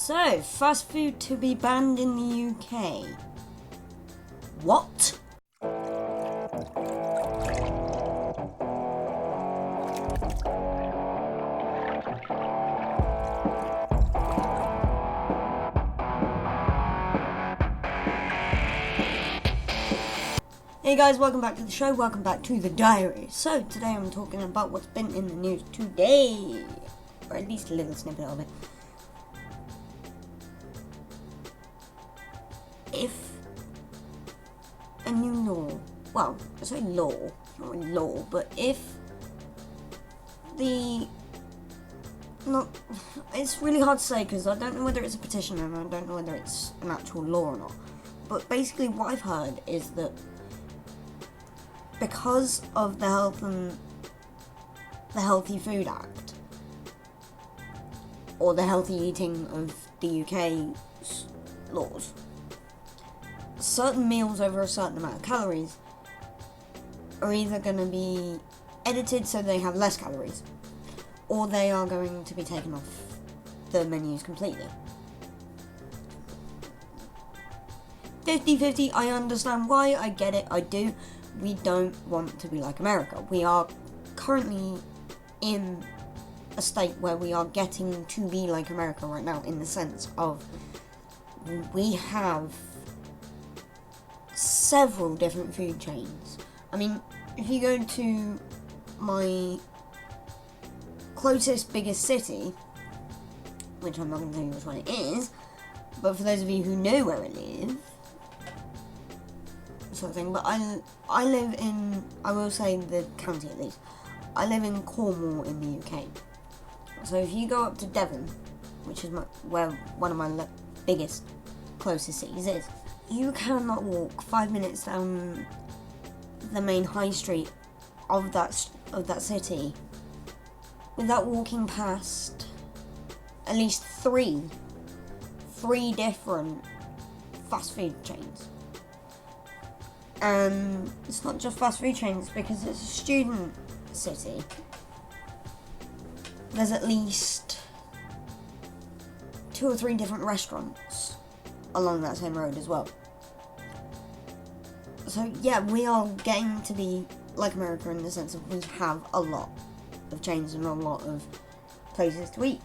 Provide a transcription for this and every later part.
So, fast food to be banned in the UK. What? Hey guys, welcome back to the show, welcome back to the diary. So, today I'm talking about what's been in the news today. Or at least a little snippet of it. If a new law, well, I say law, not really law, but if it's really hard to say because I don't know whether it's a petition and I don't know whether it's an actual law or not. But basically what I've heard is that because of the Healthy Food Act, or the healthy eating of the UK laws, certain meals over a certain amount of calories are either going to be edited so they have less calories, or they are going to be taken off the menus completely. 50-50, I understand why, I get it, I do. We don't want to be like America. We are currently in a state where we are getting to be like America right now, in the sense of we have several different food chains. I mean, if you go to my closest biggest city, which I'm not going to tell you which one it is, but for those of you who know where I live, sort of thing, but I live in, I will say the county at least, I live in Cornwall in the UK. So if you go up to Devon, which is where one of my biggest, closest cities is, you cannot walk 5 minutes down the main high street of that city without walking past at least three different fast food chains. And it's not just fast food chains, because it's a student city. There's at least 2 or 3 different restaurants along that same road as well. So yeah, we are getting to be like America in the sense of we have a lot of chains and a lot of places to eat.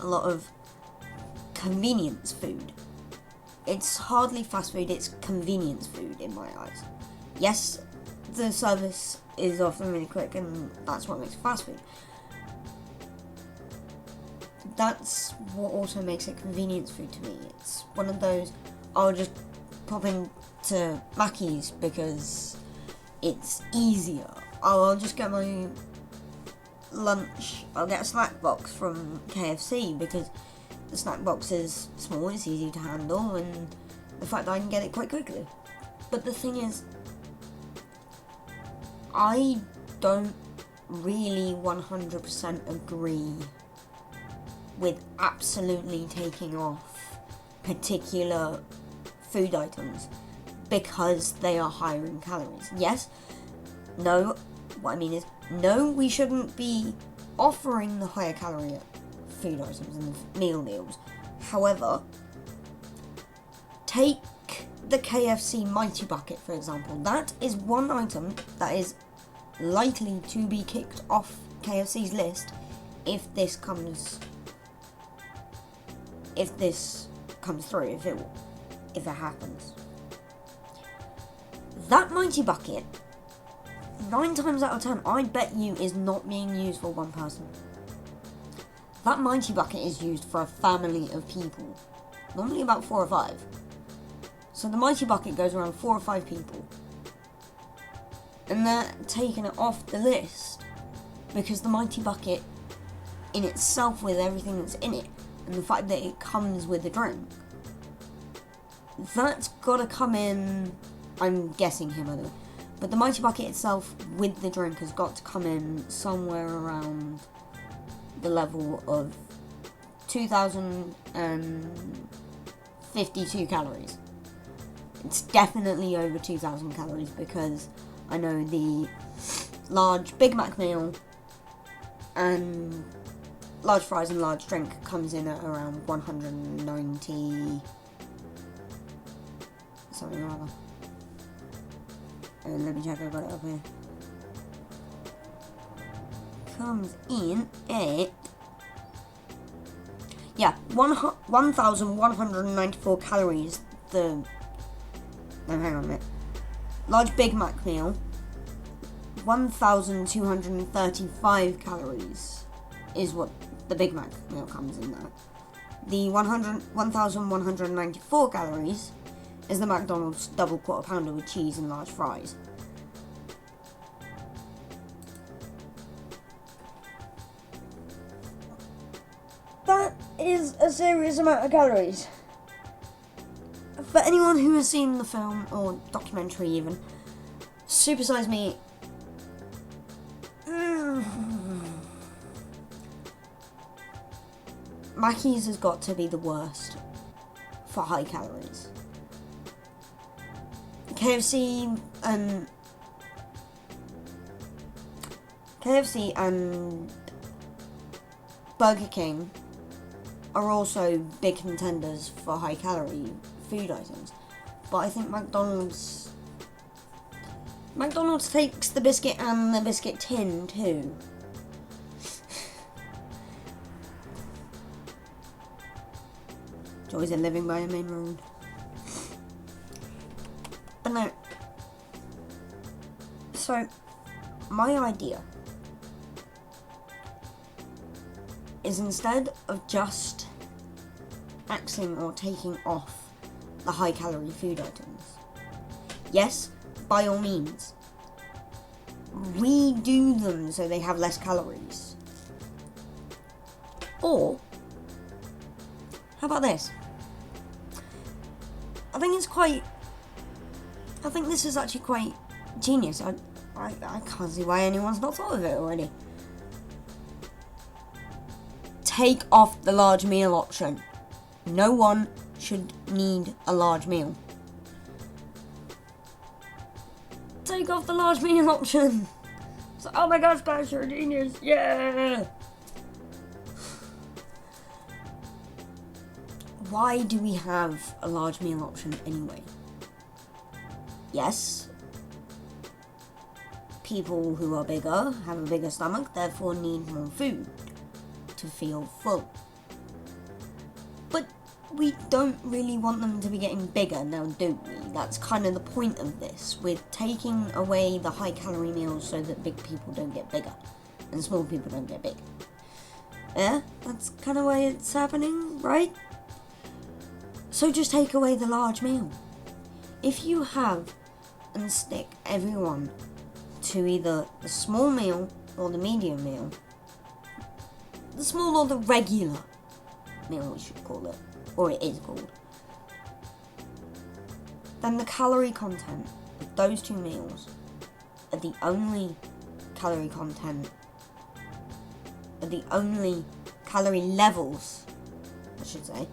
A lot of convenience food. It's hardly fast food, it's convenience food in my eyes. Yes, the service is often really quick and that's what makes it fast food. That's what also makes it convenience food to me. It's one of those, I'll just pop into Mackey's because it's easier. I'll just get my lunch, I'll get a snack box from KFC because the snack box is small, it's easy to handle, and the fact that I can get it quite quickly. But the thing is, I don't really 100% agree with absolutely taking off particular food items because they are higher in calories. Yes, no, what I mean is, no, we shouldn't be offering the higher calorie food items and meal deals. However, take the KFC Mighty Bucket for example. That is one item that is likely to be kicked off KFC's list if this comes through, if it happens. That Mighty Bucket, 9 times out of 10, I bet you, is not being used for one person. That Mighty Bucket is used for a family of people. Normally about 4 or 5. So the Mighty Bucket goes around 4 or 5 people. And they're taking it off the list because the Mighty Bucket in itself, with everything that's in it, and the fact that it comes with a drink, that's gotta come in, I'm guessing here by the way, but the Mighty Bucket itself with the drink has got to come in somewhere around the level of 2,052 calories. It's definitely over 2,000 calories because I know the large Big Mac meal and large fries and large drink comes in at around 190 something or other. And let me check, I got it up here. Comes in at 1,194 calories. No, hang on a minute. Large Big Mac meal, 1,235 calories is what the Big Mac meal comes in at. The 1,194 calories is the McDonald's double quarter pounder with cheese and large fries. That is a serious amount of calories. For anyone who has seen the film, or documentary even, Super Size Me, Mackey's has got to be the worst for high calories. KFC and Burger King are also big contenders for high calorie food items, but I think McDonald's takes the biscuit and the biscuit tin too. Joys of living by a main road. But no. So, my idea is, instead of just axing or taking off the high calorie food items, yes, by all means, redo them so they have less calories. Or, how about this? I think this is actually quite genius. I can't see why anyone's not thought of it already. Take off the large meal option. No one should need a large meal. Take off the large meal option. So, oh my gosh, guys, you're a genius. Yeah. Why do we have a large meal option anyway? Yes, people who are bigger have a bigger stomach, therefore need more food to feel full. But we don't really want them to be getting bigger now, do we? That's kind of the point of this, with taking away the high calorie meals so that big people don't get bigger and small people don't get big. Yeah, that's kind of why it's happening, right? So just take away the large meal. If you have and stick everyone to either the small meal or the medium meal, the small or the regular meal we should call it, or it is called, then the calorie content of those two meals are the only calorie content, are the only calorie levels, I should say,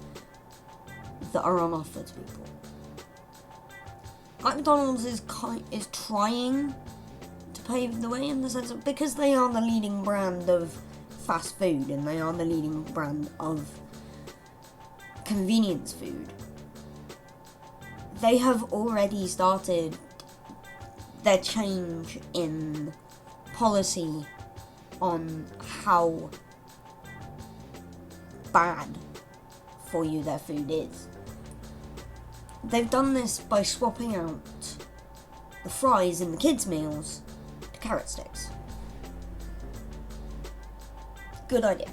that are on offer to people. McDonald's is trying to pave the way in the sense of, because they are the leading brand of fast food and they are the leading brand of convenience food, they have already started their change in policy on how bad for you their food is. They've done this by swapping out the fries in the kids' meals to carrot sticks. Good idea.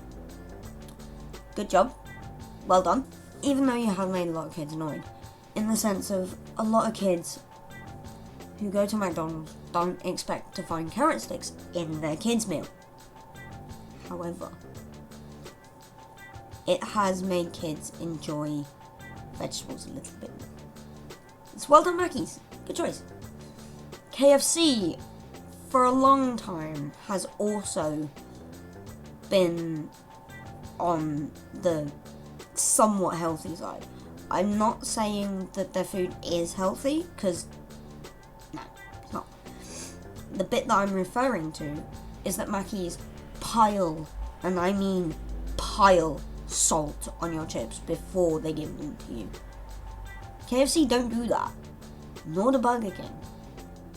Good job. Well done. Even though you have made a lot of kids annoyed. In the sense of, a lot of kids who go to McDonald's don't expect to find carrot sticks in their kids' meal. However, it has made kids enjoy vegetables a little bit more. It's well done, Mackey's. Good choice. KFC, for a long time, has also been on the somewhat healthy side. I'm not saying that their food is healthy, because no, it's not. The bit that I'm referring to is that Mackey's pile, and I mean pile salt on your chips before they give them to you. KFC don't do that. Nor the Burger King.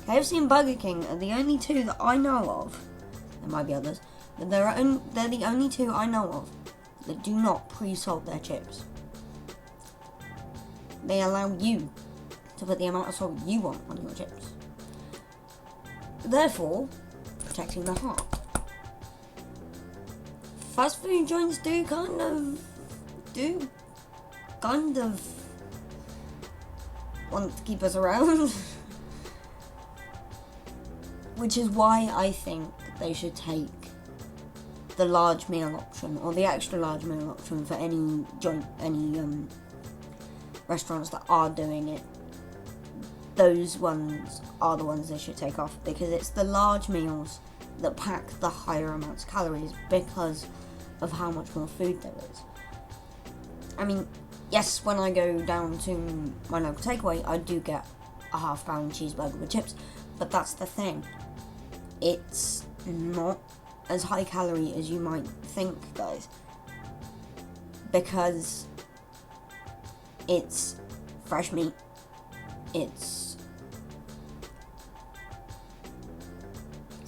KFC and Burger King are the only two that I know of. There might be others, but they're the only two I know of that do not pre-salt their chips. They allow you to put the amount of salt you want on your chips, therefore protecting the heart. Fast food joints do kind of want to keep us around. Which is why I think they should take the large meal option, or the extra large meal option for any restaurants that are doing it. Those ones are the ones they should take off, because it's the large meals that pack the higher amounts of calories because of how much more food there is. I mean, yes, when I go down to my local takeaway, I do get a half-pound cheeseburger with chips, but that's the thing. It's not as high calorie as you might think, guys, because it's fresh meat. It's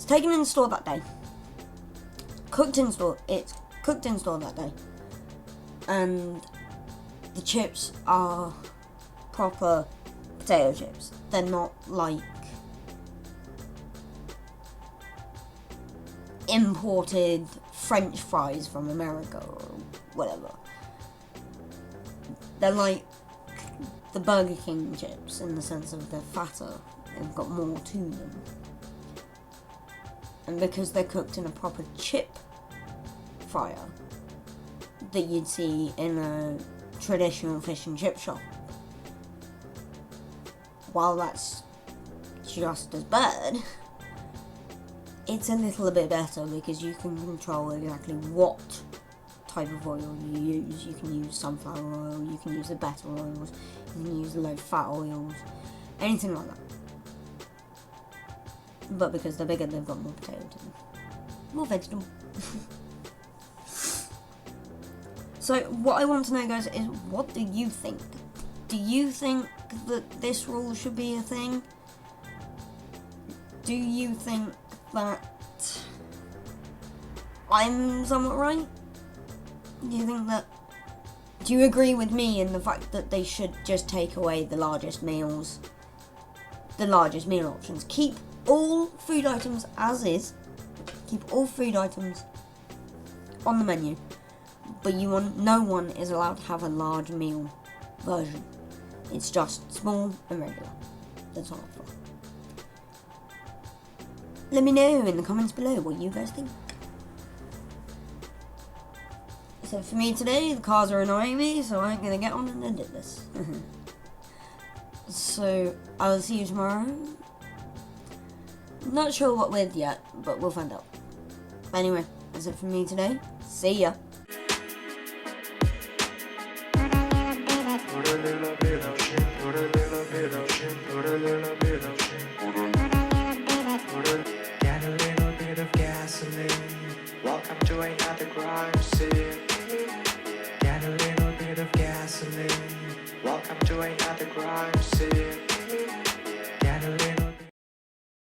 taken in store that day. Cooked in store. It's cooked in store that day. And the chips are proper potato chips. They're not like imported French fries from America or whatever. They're like the Burger King chips in the sense of they're fatter and got more to them. And because they're cooked in a proper chip fryer that you'd see in a traditional fish and chip shop, while that's just as bad, it's a little bit better because you can control exactly what type of oil you use. You can use sunflower oil, you can use the better oils, you can use the low fat oils, anything like that. But because they're bigger, they've got more potato to them. More vegetable. So what I want to know, guys, is what do you think? Do you think that this rule should be a thing? Do you think that I'm somewhat right? Do you agree with me in the fact that they should just take away the largest meal options? Keep all food items as is. Keep all food items on the menu. But no one is allowed to have a large meal version. It's just small and regular. That's all. Let me know in the comments below what you guys think. So for me today, the cars are annoying me, so I'm going to get on and edit this. So I will see you tomorrow. Not sure what with yet, but we'll find out. Anyway, that's it for me today. See ya. Get a little bit of gasoline. Welcome to another crime scene. Get a little bit of gasoline. Welcome to another crime scene.